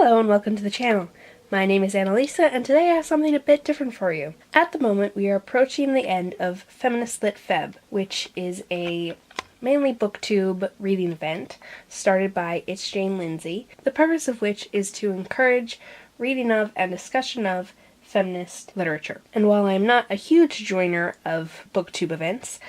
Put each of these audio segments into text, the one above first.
Hello and welcome to the channel. My name is Annalisa and today I have something a bit different for you. At the moment we are approaching the end of Feminist Lit Feb, which is a mainly booktube reading event started by It's Jane Lindsay, the purpose of which is to encourage reading of and discussion of feminist literature. And while I am not a huge joiner of booktube events,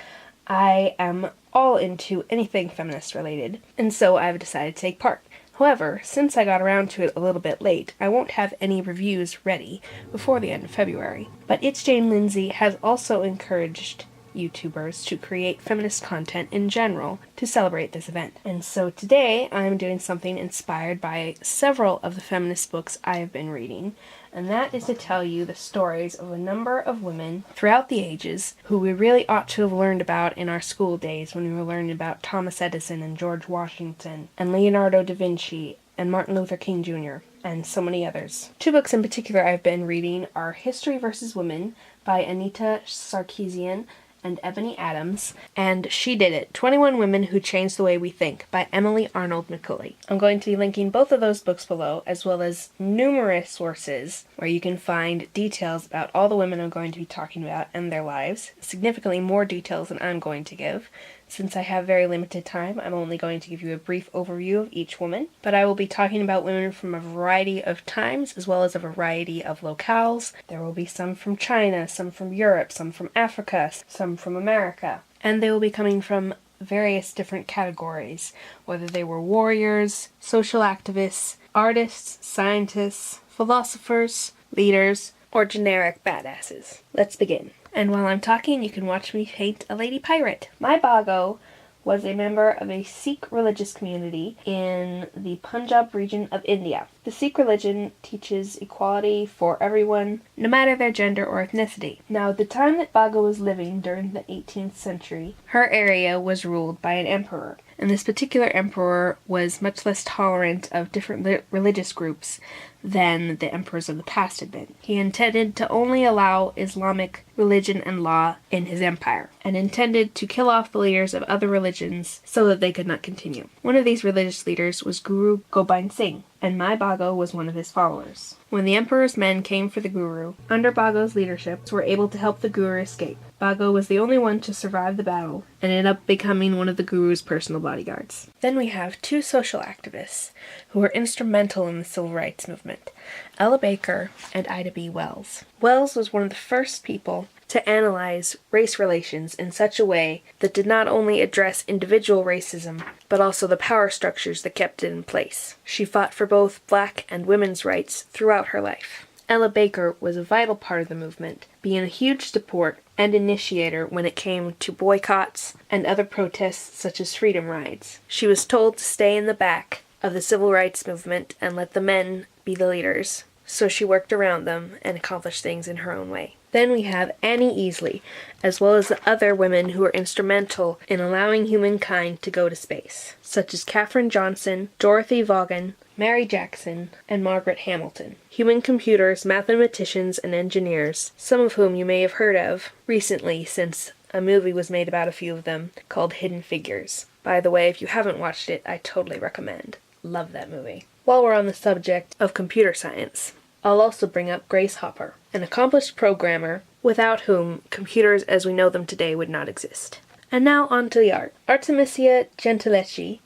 I am all into anything feminist related, and so I've decided to take part. However, since I got around to it a little bit late, I won't have any reviews ready before the end of February. But It's Jane Lindsay has also encouraged YouTubers to create feminist content in general to celebrate this event. And so today I'm doing something inspired by several of the feminist books I have been reading, and that is to tell you the stories of a number of women throughout the ages who we really ought to have learned about in our school days when we were learning about Thomas Edison and George Washington and Leonardo da Vinci and Martin Luther King Jr. and so many others. Two books in particular I've been reading are History vs. Women by Anita Sarkeesian and Ebony Adams, and She Did It, 21 Women Who Changed the Way We Think by Emily Arnold McCulley. I'm going to be linking both of those books below, as well as numerous sources where you can find details about all the women I'm going to be talking about and their lives, significantly more details than I'm going to give. Since I have very limited time, I'm only going to give you a brief overview of each woman, but I will be talking about women from a variety of times as well as a variety of locales. There will be some from China, some from Europe, some from Africa, some from America, and they will be coming from various different categories, whether they were warriors, social activists, artists, scientists, philosophers, leaders, or generic badasses. Let's begin. And while I'm talking, you can watch me paint a lady pirate. My Bago was a member of a Sikh religious community in the Punjab region of India. The Sikh religion teaches equality for everyone, no matter their gender or ethnicity. Now, at the time that Bago was living during the 18th century, her area was ruled by an emperor. And this particular emperor was much less tolerant of different religious groups than the emperors of the past had been. He intended to only allow Islamic religion and law in his empire, and intended to kill off the leaders of other religions so that they could not continue. One of these religious leaders was Guru Gobind Singh, and my Bago was one of his followers. When the emperor's men came for the Guru, under Bago's leadership, were able to help the Guru escape. Bago was the only one to survive the battle, and ended up becoming one of the Guru's personal bodyguards. Then we have two social activists who were instrumental in the civil rights movement, Ella Baker and Ida B. Wells. Wells was one of the first people to analyze race relations in such a way that did not only address individual racism, but also the power structures that kept it in place. She fought for both black and women's rights throughout her life. Ella Baker was a vital part of the movement, being a huge support and initiator when it came to boycotts and other protests such as freedom rides. She was told to stay in the back of the civil rights movement and let the men be the leaders, so she worked around them and accomplished things in her own way. Then we have Annie Easley, as well as the other women who were instrumental in allowing humankind to go to space, such as Katherine Johnson, Dorothy Vaughan, Mary Jackson, and Margaret Hamilton. Human computers, mathematicians, and engineers, some of whom you may have heard of recently since a movie was made about a few of them called Hidden Figures. By the way, if you haven't watched it, I totally recommend. Love that movie. While we're on the subject of computer science, I'll also bring up Grace Hopper, an accomplished programmer without whom computers as we know them today would not exist. And now on to the art. Artemisia Gentileschi,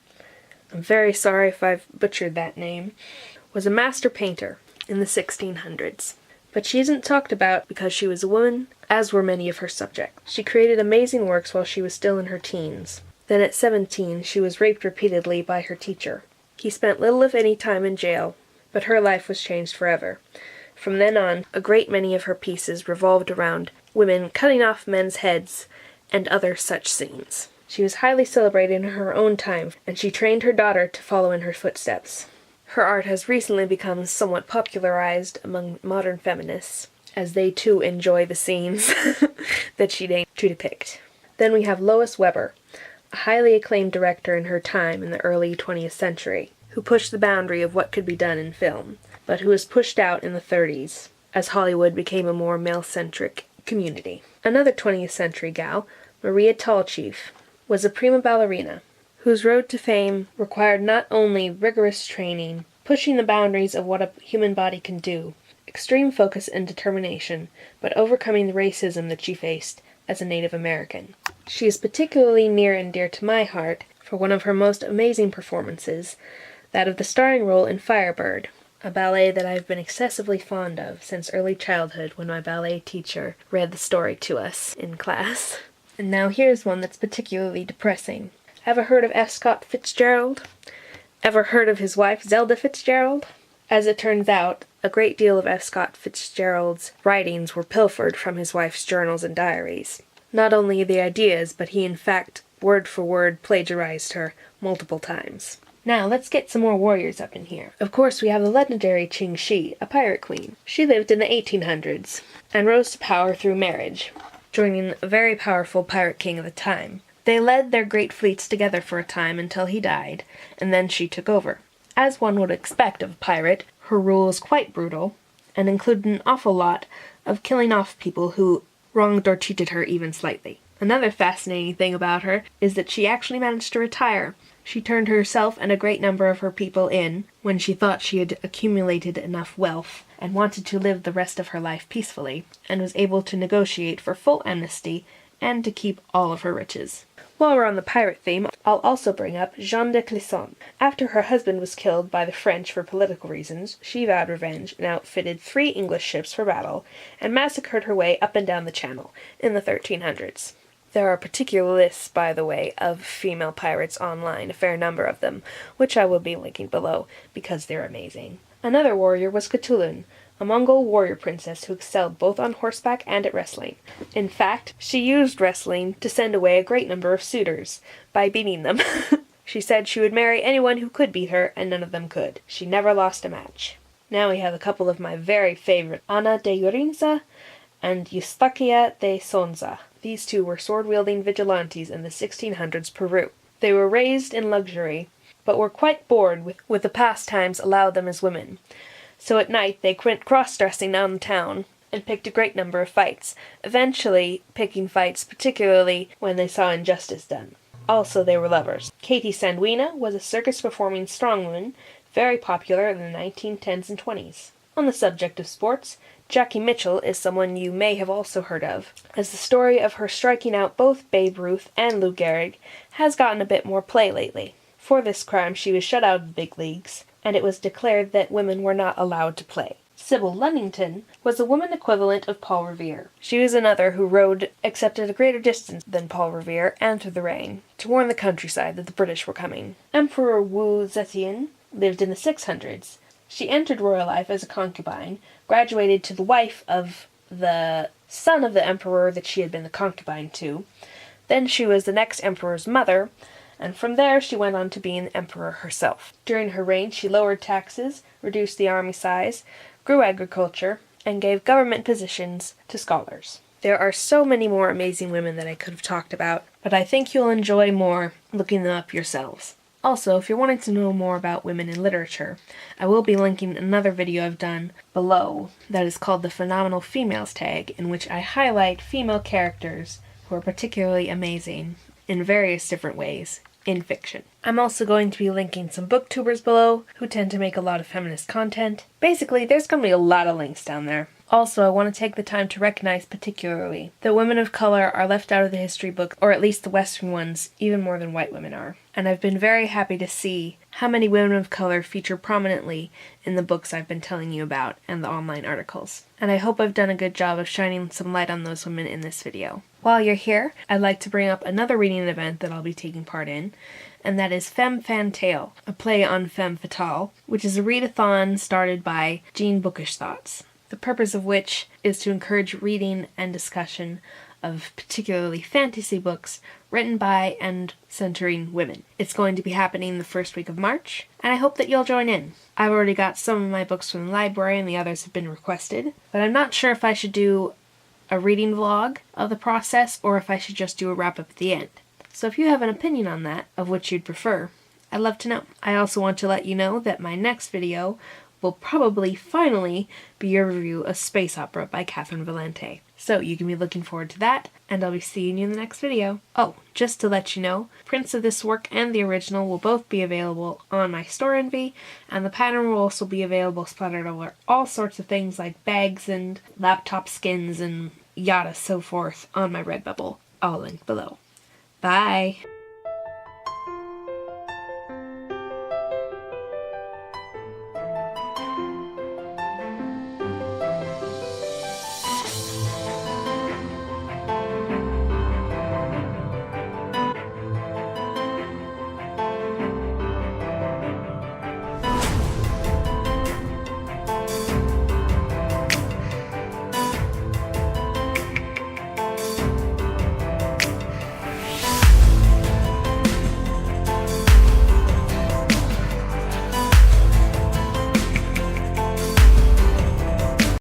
I'm very sorry if I've butchered that name, was a master painter in the 1600s. But she isn't talked about because she was a woman, as were many of her subjects. She created amazing works while she was still in her teens. Then at 17, she was raped repeatedly by her teacher. He spent little if any time in jail, but her life was changed forever. From then on, a great many of her pieces revolved around women cutting off men's heads and other such scenes. She was highly celebrated in her own time, and she trained her daughter to follow in her footsteps. Her art has recently become somewhat popularized among modern feminists, as they too enjoy the scenes that she deigned to depict. Then we have Lois Weber, a highly acclaimed director in her time in the early 20th century, who pushed the boundary of what could be done in film, but who was pushed out in the 30s, as Hollywood became a more male-centric community. Another 20th century gal, Maria Tallchief, was a prima ballerina, whose road to fame required not only rigorous training, pushing the boundaries of what a human body can do, extreme focus and determination, but overcoming the racism that she faced as a Native American. She is particularly near and dear to my heart for one of her most amazing performances, that of the starring role in Firebird, a ballet that I've been excessively fond of since early childhood when my ballet teacher read the story to us in class. And now here's one that's particularly depressing. Ever heard of F. Scott Fitzgerald? Ever heard of his wife, Zelda Fitzgerald? As it turns out, a great deal of F. Scott Fitzgerald's writings were pilfered from his wife's journals and diaries. Not only the ideas, but he in fact, word for word, plagiarized her multiple times. Now, let's get some more warriors up in here. Of course, we have the legendary Qing Shi, a pirate queen. She lived in the 1800s, and rose to power through marriage, joining a very powerful pirate king of the time. They led their great fleets together for a time until he died, and then she took over. As one would expect of a pirate, her rule is quite brutal, and included an awful lot of killing off people who wronged or cheated her even slightly. Another fascinating thing about her is that she actually managed to retire. She turned herself and a great number of her people in when she thought she had accumulated enough wealth and wanted to live the rest of her life peacefully, and was able to negotiate for full amnesty and to keep all of her riches. While we're on the pirate theme, I'll also bring up Jeanne de Clisson. After her husband was killed by the French for political reasons, she vowed revenge and outfitted 3 English ships for battle, and massacred her way up and down the Channel in the 1300s. There are particular lists, by the way, of female pirates online, a fair number of them, which I will be linking below, because they're amazing. Another warrior was Cthulhu, a Mongol warrior princess who excelled both on horseback and at wrestling. In fact, she used wrestling to send away a great number of suitors, by beating them. She said she would marry anyone who could beat her, and none of them could. She never lost a match. Now we have a couple of my very favorite, Ana de Urinza and Eustaquia de Sonza. These two were sword-wielding vigilantes in the 1600s Peru. They were raised in luxury, but were quite bored with the pastimes allowed them as women. So at night they went cross-dressing down the town and picked a great number of fights, eventually picking fights particularly when they saw injustice done. Also they were lovers. Katie Sanguina was a circus-performing strongwoman, very popular in the 1910s and 20s. On the subject of sports, Jackie Mitchell is someone you may have also heard of, as the story of her striking out both Babe Ruth and Lou Gehrig has gotten a bit more play lately. For this crime she was shut out of the big leagues, and it was declared that women were not allowed to play. Sybil Lunnington was a woman equivalent of Paul Revere. She was another who rode, except at a greater distance than Paul Revere, and through the rain, to warn the countryside that the British were coming. Emperor Wu Zetian lived in the 600s. She entered royal life as a concubine, graduated to the wife of the son of the emperor that she had been the concubine to. Then she was the next emperor's mother, and from there she went on to being the emperor herself. During her reign she lowered taxes, reduced the army size, grew agriculture, and gave government positions to scholars. There are so many more amazing women that I could have talked about, but I think you'll enjoy more looking them up yourselves. Also, if you're wanting to know more about women in literature, I will be linking another video I've done below that is called the Phenomenal Females tag, in which I highlight female characters who are particularly amazing in various different ways in fiction. I'm also going to be linking some booktubers below who tend to make a lot of feminist content. Basically, there's going to be a lot of links down there. Also, I want to take the time to recognize particularly that women of color are left out of the history books, or at least the Western ones, even more than white women are. And I've been very happy to see how many women of color feature prominently in the books I've been telling you about and the online articles. And I hope I've done a good job of shining some light on those women in this video. While you're here, I'd like to bring up another reading event that I'll be taking part in, and that is Femme Fatale, a play on femme fatale, which is a readathon started by Jean Bookish Thoughts, the purpose of which is to encourage reading and discussion of particularly fantasy books written by and centering women. It's going to be happening the first week of March, and I hope that you'll join in. I've already got some of my books from the library and the others have been requested, but I'm not sure if I should do a reading vlog of the process or if I should just do a wrap-up at the end. So if you have an opinion on that, of which you'd prefer, I'd love to know. I also want to let you know that my next video will probably finally be a review of Space Opera by Catherine Valente. So you can be looking forward to that, and I'll be seeing you in the next video. Oh, just to let you know, prints of this work and the original will both be available on my store Envy, and the pattern will also be available splattered over all sorts of things like bags and laptop skins and yada so forth on my Redbubble. I'll link below. Bye!